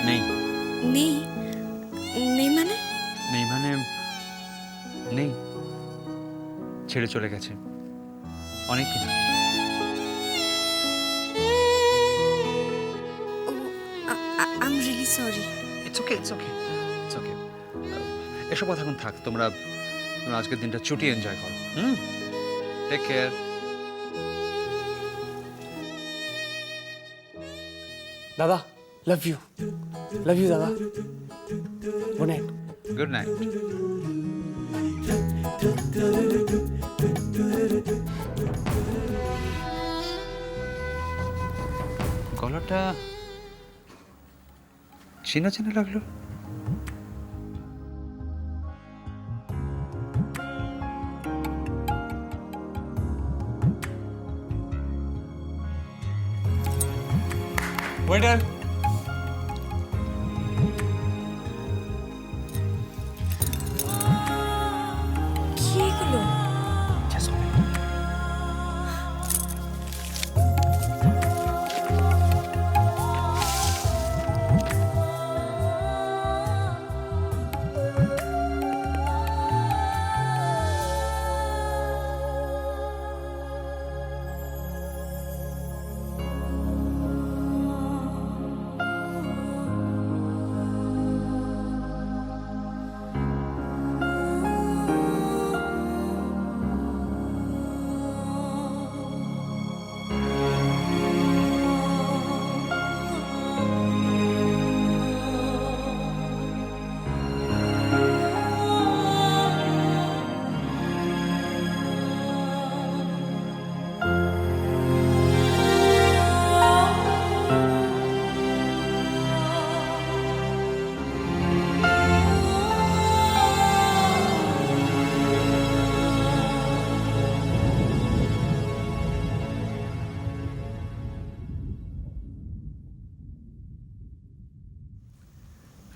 নেই। নেই? নেই মানে? নেই মানে নেই, ছেড়ে চলে গেছে অনেক দিন আগে। I am really sorry. It's okay, it's okay, it's okay. এসব কথা এখন থাক, তোমরা আজকের দিনটা ছুটি এনজয় করো। Take care. দাদা, লাভ ইউ দাদা। Good night. Good night. গলাটা চেনা চেনা লাগলো। ওয়েটার। কি এগুলো?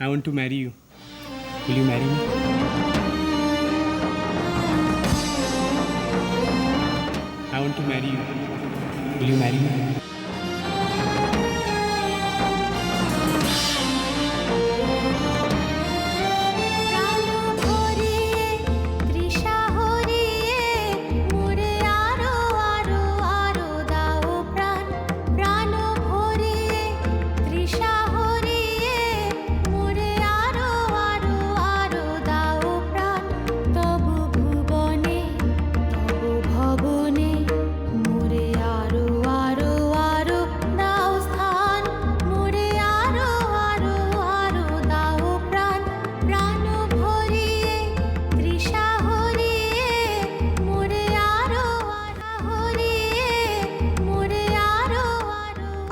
I want to marry you. Will you marry me? I want to marry you. Will you marry me?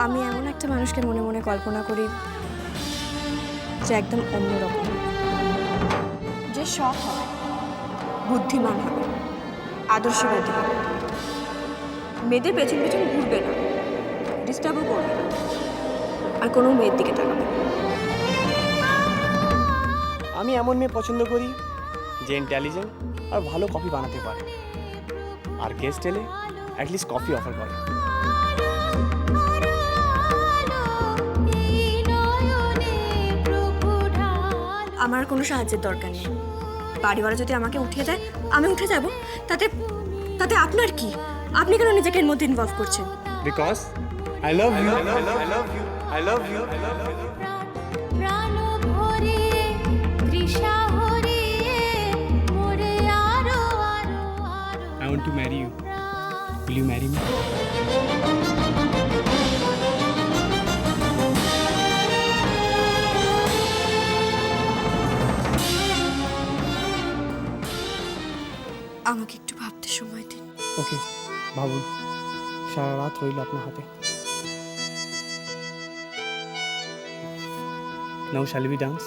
আমি এমন একটা মানুষকে মনে মনে কল্পনা করি যে একদম অন্যরকম, যে সৎ হবে, বুদ্ধিমান হবে, আদর্শবাদী হবে, মেয়েদের পেছন পেছন ঘুরবে না, ডিস্টার্বও করবে না, আর কোনো মেয়ের দিকে তাকাবে না। আমি এমন মেয়ে পছন্দ করি যে ইন্টেলিজেন্ট আর ভালো কফি বানাতে পারে, আর গেস্ট এলে অ্যাটলিস্ট কফি অফার করে। আমার কোনো সাহায্যের দরকার নেই। বাড়িওয়ালা যদি আমাকে উঠিয়ে দেয় আমি উঠে যাব, তাতে তাতে আপনার কি? আপনি কেন নিজেকে এর মধ্যে ইনভলভ করছেন? Because I love you, I love you, I love you, I love you. I want to marry you. Will you marry me? আমাকে একটু ভাবতে সময় দিন। ওকে, ভাবুন। সারা রাত রইল আপনার হাতে। Now shall we dance?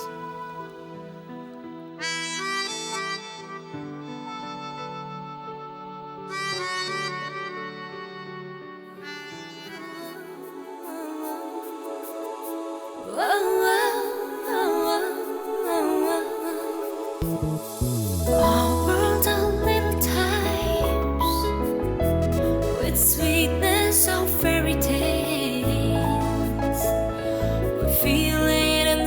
Our world are little times with sweetness of fairy tales. We feel it and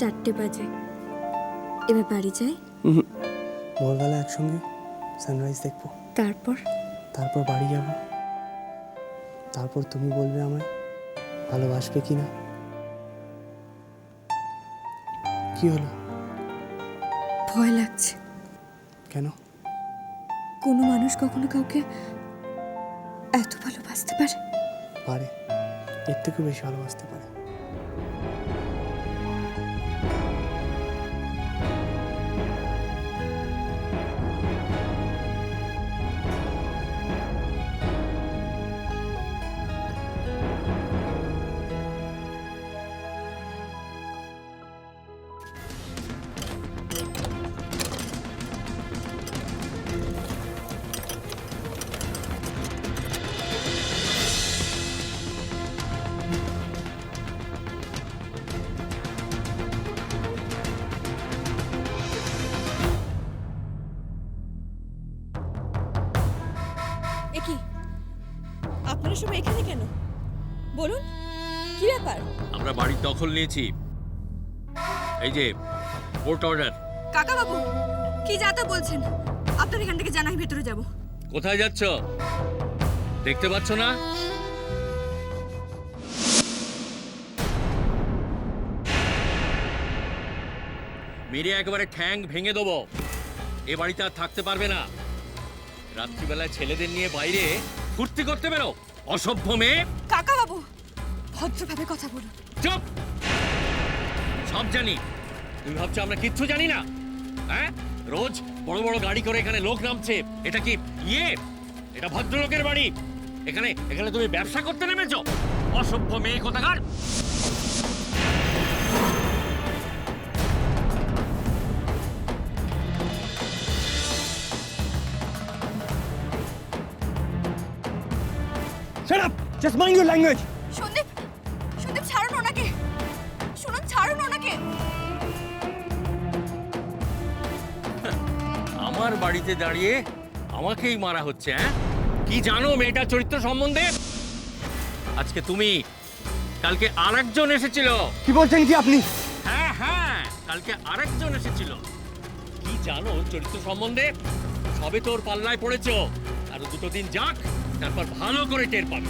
4টে বাজে, এবার বাড়ি যাই। ভোরবেলা একসঙ্গে সানরাইজ দেখবো, তারপর বাড়ি যাব। তারপর তুমি বলবে আমায় ভালোবাসবে কি না। কি হলো? ভয় লাগছে। কেন? কোনো মানুষ কখনো কাউকে এত ভালোবাসতে পারে? পারে, এর থেকেও বেশি ভালোবাসতে পারে। এ কি, আপনারা সবাই এখানে কেন? বলুন, কি ব্যাপার? আমরা বাড়ির দখল নিয়েছি। এই যে কোর্ট অর্ডার। কাকা বাবু, কি যা তা বলছেন? আপনার এখান থেকে জানাই ভেতরে যাব। কোথায় যাচ্ছ? দেখতে পাচ্ছ না? মেরে একেবারে ঠ্যাং ভেঙে দেবো। এ বাড়িতে আর থাকতে পারবে না। রাত্রিবেলায় ছেলেদের নিয়ে বাইরে ফুর্তি করতে বেরো, অসভ্য মেয়ে। কাকা বাবু, ভদ্রভাবে কথা বলুন। চুপ! সব জানি। তুমি ভাবছো আমরা কিচ্ছু জানি না? হ্যাঁ, রোজ বড় বড় গাড়ি করে এখানে লোক নামছে। এটা কি এটা ভদ্রলোকের বাড়ি। এখানে এখানে তুমি ব্যবসা করতে নেমেছো? অসভ্য মেয়ে কোথাকার। Shut up! Just mind your language! Sandeep, Sandeep ছাড়ুন ওনাকে। শুনুন, ছাড়ুন ওনাকে। আমার বাড়িতে দাঁড়িয়ে আমাকেই মারা হচ্ছে। হ্যাঁ, কি জানো মেয়েটার চরিত্র সম্বন্ধে? আজকে তুমি, কালকে আরেকজন এসেছিল। কি বলছেন কি আপনি? হ্যাঁ হ্যাঁ, কালকে আরেকজন এসেছিল। কি জানো চরিত্র সম্বন্ধে? সবে তোর পাল্লায় পড়েছো। আর দুটো দিন যাক, তারপর ভালো করে টের পাবে।